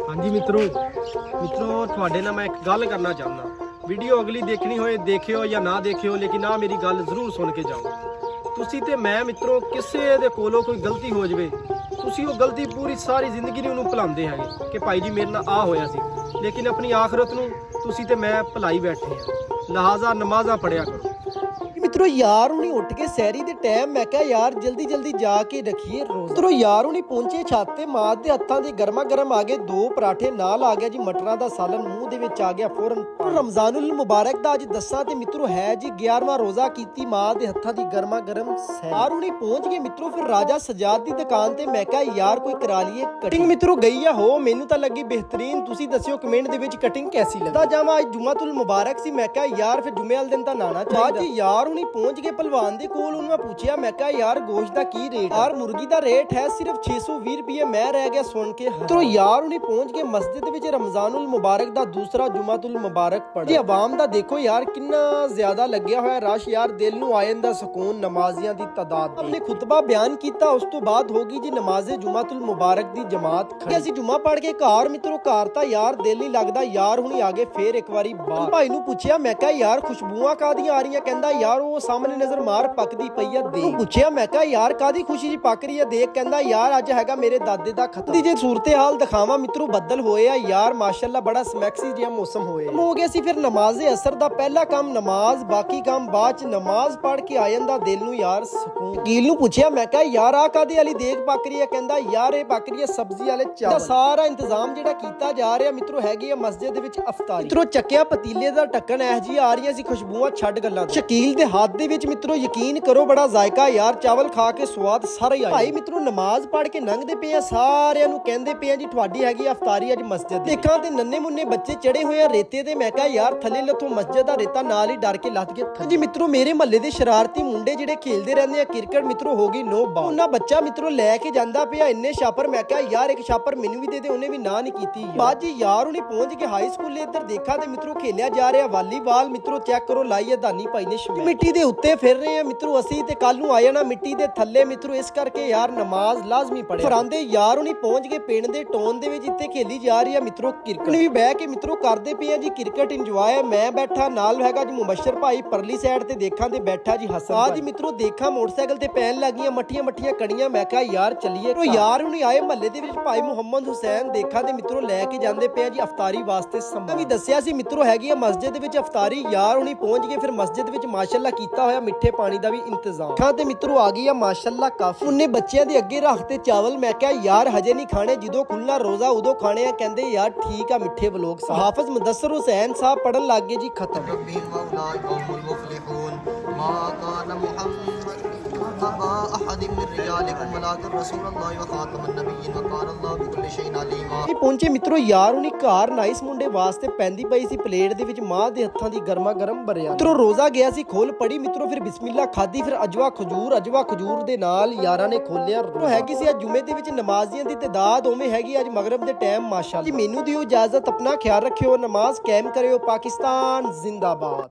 हाँ जी मित्रों ਤੁਹਾਡੇ ਨਾਲ मैं एक गल करना चाहना। वीडियो अगली देखनी होए देखियो या ना देखियो, लेकिन आ मेरी गल जरूर सुन के जाओ। तुसी ते मैं मित्रों किसी दे कोलों कोई गलती हो जाए, तुसी वो गलती पूरी सारी जिंदगी नहीं उन्होंने भुलाते हैं कि भाई जी मेरे नाल आ होया सी, लेकिन अपनी आखरत नूं तुसी ते मैं भुलाई बैठे हैं। लिहाजा नमाज़ां पढ़िया करो। मित्रों यार उन्हीं उठ के सैरी दे टाइम मैं कहा यार जल्दी जल्दी जाके रखिए रोज़ा। मित्रों यार उन्हीं पहुंचे छाते मां दे हत्थां दे गरमा गरम आ गए 2 पराठे नाल आ गया जी मटरां दा सालन मूंह दे विच आ गया फौरन। रमजानुल मुबारक दा अज दस्सां ते मित्रों है जी 11वां रोज़ा कीती मां दे हत्थां दी गरमा गरम सैर। यार उन्हीं पहुंच गए मित्रों फिर राजा सजाद दी दुकान ते मैं कहा यार कोई करा लिए कटिंग। मित्रों गई या हो मैनू तां लगी बेहतरीन, तुसी दस्सियो कमेंट दे विच कटिंग कैसी लगी। दा जावा अज जुम्मतुल मुबारक सी, मैं कहा यार फिर जुम्मे वाले दिन तां नाना चाहिदा। यार उन्हीं पहुंच गए पहलवान दे कोल, उन्होंने पूछया मैं कहा यार गोश्त दा की रेट। यार मुर्गी दा रेट है सिर्फ 620 रुपये। मैं रह गया सुन के तो यार उन्हीं पहुंच गए मस्जिद विच रमजानुल मुबारक दा दूसरा जुम्मतुल मुबारक पढ़। जी अवाम दा देखो यार कितना ज्यादा लग्या होया रश, यार दिल नू आ जांदा सुकून। नमाजियां दी तादाद अपने खुतबा बयान कीता, उस तो बाद होगी जी नमाज़े जुम्मतुल मुबारक दी जमात खड़ी। असीं जुम्मा पढ़ के घर मित्रों घर ता यार दिल नहीं लगदा। यार हुणी आ गए फिर एक बारी बाहर। भाई नू पूछया मैं कहा यार खुशबूआं कादियां आ रही, कहंदा यार वो सामने नजर मार पकदी पई आ देख। पूछया मैं कहा यार कादी खुशी जी पक रही है देख, कहंदा यार अज हैगा मेरे दादे दा खतम। दी जे सूरते हाल दिखावा मित्रों बदल होए आ यार माशाअल्लाह बड़ा स्मैक्सी जिहा मौसम होए हो गया सी। फिर नमाज़े असर दा पहला काम नमाज, बाकी काम बाद च। नमाज पढ़ के आ जांदा दिल नू यार सुकून। वकील नू पूछया मैं कहा यार आ कादे वाली देख पक रही है, कहंदा यार ए पक रही है सब्जी वाले चावल। सारा इंतजाम जेड़ा कीता जा रहा मित्रों हैगी है मस्जिद दे विच अफतारी। मित्रों चक्किया पतीले दा ढक्कन एह जी आ रही सी खुशबूआं छड्ड गल्लां। शकील दे हाथ दे विच मित्रों यकीन करो बड़ा जायका यार, चावल खा के स्वाद सारा ही आया। भाई मित्रों नमाज पढ़ के लंघदे पे आ, सारिਆਂ ਨੂੰ ਕਹਿੰਦੇ पे ਆ जी ਤੁਹਾਡੀ ਹੈਗੀ ਅਫਤਾਰੀ ਅੱਜ ਮਸਜਿਦ। ਦੇਖਾਂ ਤੇ ਨੰਨੇ ਮੁੰਨੇ ਬੱਚੇ ਚੜੇ ਹੋਏ ਆ ਰੇਤੇ ਤੇ, ਮੈਂ ਕਿਹਾ ਯਾਰ ਥੱਲੇ ਲੱਥੋਂ ਮਸਜਿਦ ਦਾ ਰੇਤਾ ਨਾਲ ਹੀ ਡਰ ਕੇ ਲੱਥ ਗਿਆ ਜੀ। ਮਿੱਤਰੋ ਮੇਰੇ ਮਹੱਲੇ ਦੇ ਸ਼ਰਾਰਤੀ ਮੁੰਡੇ ਜਿਹੜੇ ਖੇਲਦੇ ਰਹਿੰਦੇ ਆ ਕ੍ਰਿਕਟ ਮਿੱਤਰੋ ਹੋ ਗਈ ਨੋ ਬਾਲ। ਉਹਨਾਂ ਬੱਚਾ ਮਿੱਤਰੋ ਲੈ ਕੇ ਜਾਂਦਾ ਪਿਆ ਇੰਨੇ ਛਾਪਰ, ਮੈਂ ਕਿਹਾ ਯਾਰ ਇੱਕ ਛਾਪਰ ਮੈਨੂੰ ਵੀ ਦੇ ਦੇ, ਉਹਨੇ ਵੀ ਨਾ ਨਹੀਂ ਕੀਤੀ। ਬਾਅਦ ਜੀ ਯਾਰ ਉਹਨੇ ਪਹੁੰਚ ਕੇ ਹਾਈ ਸਕੂਲ ਇੱਧਰ ਦੇਖਾ ਤੇ ਮਿੱਤਰੋ ਖੇਲਿਆ ਜਾ ਰਿਹਾ ਵਾਲੀਬਾਲ। ਮਿੱਤਰੋ ਚੈੱਕ ਕਰੋ ਲਾਈ ਹੈ ਦਾਨੀ ਭਾਈ ਨੇ ਮਿੱਟੀ ਦੇ ਉੱਤੇ ਫਿਰ ਰਹੇ ਆ ਮਿੱਤਰੋ ਅਸੀਂ, ਤੇ ਕੱਲ ਨੂੰ ਆ ਜਾਣਾ ਮਿੱਟੀ ਦੇ ਥੱਲੇ ਮਿੱਤਰੋ। ਇਸ ਕਰਕੇ ਯਾਰ ਨਮਾਜ਼ ਲਾਜ਼ਮੀ ਪੜ੍ਹੇ। ਫਰਾਂਦੇ ਯਾਰ ਉਹਨੇ ਪਹੁੰਚ ਕੇ ਪਿੰਡ ਦੇ ਟੋਨ ਦੇ ਵਿੱਚ ਜਿੱਥੇ ਖੇਲੀ ਜਾ ਰਹੀ ਆ ਮਿੱਤਰੋ ਕ੍ਰਿਕਟ। ਵੀ ਬਹਿ ਕੇ ਮਿੱਤਰੋ ਕਰਦੇ ਪਏ ਆ ਜੀ ਕ੍ਰਿਕਟ ਇੰਜੋਏ। ਮੈਂ ਬੈਠਾ ਨਾਲ ਹੈਗਾ ਜੀ ਮੁਬਸ਼ਰ ਭਾਈ, ਪਰਲੀ ਸਾਈਡ ਤੇ ਦੇਖਾਂ ਤੇ ਬੈਠਾ ਜੀ ਹਸਨ। ਆ ਜੀ ਮਿੱਤਰੋ ਦੇਖਾਂ ਮੋਟਰਸਾਈਕਲ ਤੇ ਪੈਣ ਲੱਗੀਆਂ ਮੱਠੀਆਂ ਮੱਠੀਆਂ ਕੜੀਆਂ। ਮੈਂ ਕਿਹਾ ਯਾਰ ਚੱਲੀਏ। ਯਾਰ ਉਹਨੇ ਆਏ ਮਹੱਲੇ ਦੇ ਵਿੱਚ ਭਾਈ ਮੁਹੰਮਦ ਹੁਸੈਨ ਦੇਖਾਂ ਤੇ ਮਿੱਤਰੋ ਲੈ ਕੇ ਜਾਂਦੇ ਪਏ ਆ ਜੀ ਅਫਤਾਰੀ ਵਾਸਤੇ ਸਮਾਂ। ਵੀ ਦੱਸਿਆ ਸੀ ਮਿੱਤਰੋ ਹੈਗੀ ਆ ਮਸਜਿਦ ਦੇ ਵਿੱਚ ਅਫਤਾਰੀ। ਯਾਰ ਉਹਨੇ ਪਹੁੰਚ ਗਏ ਫਿਰ ਮਸਜਿਦ ਵਿੱਚ ਮਾਸ਼ਾਅੱਲਾ ਕੀਤਾ ਹੋਇਆ ਮਿੱਠੇ ਪਾਣੀ ਦਾ ਵੀ ਇੰਤਜ਼ਾਮ। ਖਾਂ ਤੇ ਮਿੱਤਰੋ ਆ ਗਈ ਆ ਮਾਸ਼ਾਅੱਲਾ ਕਾਫੀ। ਉਹਨੇ ਬੱਚਿਆਂ ਦੇ ਅੱਗੇ ਰੱਖਤੇ ਚਾਵਲ। ਮੈਂ ਕਿਹਾ ਯਾਰ ਹਜੇ ਨਹੀਂ ਖਾਣੇ, ਜਦੋਂ ਖੁੱਲਣਾ ਰੋਜ਼ਾ ਉਦੋਂ ਖਾਣੇ ਆ। ਕਹਿੰਦੇ ਯਾਰ ਠੀਕ ਆ ਮਿੱਠੇ ਵਲੋਗ। ਹਾਫਿਜ਼ ਮੁਦੱਸਰ ਹੁਸੈਨ ਸਾਹਿਬ ਪੜਨ ਲੱਗ ਗਏ ਜੀ ਖਤਮ। ਪਹੁੰਚੇ ਮਿੱਤਰੋ ਯਾਰ ਉਹਨੀ ਘਰ ਨਾਈਸ ਮੁੰਡੇ ਵਾਸਤੇ ਪੈਂਦੀ ਪਈ ਸੀ ਪਲੇਟ ਦੇ ਵਿੱਚ ਮਾਂ ਦੇ ਹੱਥਾਂ ਦੀ ਗਰਮਾ ਗਰਮ ਬਰਿਆ। ਮਿੱਤਰੋ ਰੋਜ਼ਾ ਗਿਆ ਸੀ ਖੋਲ ਪੜੀ ਮਿੱਤਰੋ, ਫਿਰ ਬਿਸਮਿਲ੍ਲਾ ਖਾਦੀ, ਫਿਰ ਅਜਵਾ ਖਜੂਰ ਦੇ ਨਾਲ ਯਾਰਾਂ ਨੇ ਖੋਲਿਆ। ਹੈਗੀ ਸੀ ਅੱਜ ਜੁਮੇ ਦੇ ਵਿੱਚ ਨਮਾਜ਼ੀਆਂ ਦੀ ਤਾਦਾਦ ਉਵੇਂ ਹੈਗੀ ਅੱਜ ਮਗਰਬ ਦੇ ਟਾਈਮ ਮਾਸ਼ਾਅੱਲਾ। ਜੀ ਮੈਨੂੰ ਦਿਓ ਇਜਾਜ਼ਤ, ਆਪਣਾ ਖਿਆਲ ਰੱਖਿਓ, ਨਮਾਜ਼ ਕਾਇਮ ਕਰਿਓ। ਪਾਕਿਸਤਾਨ ਜ਼ਿੰਦਾਬਾਦ।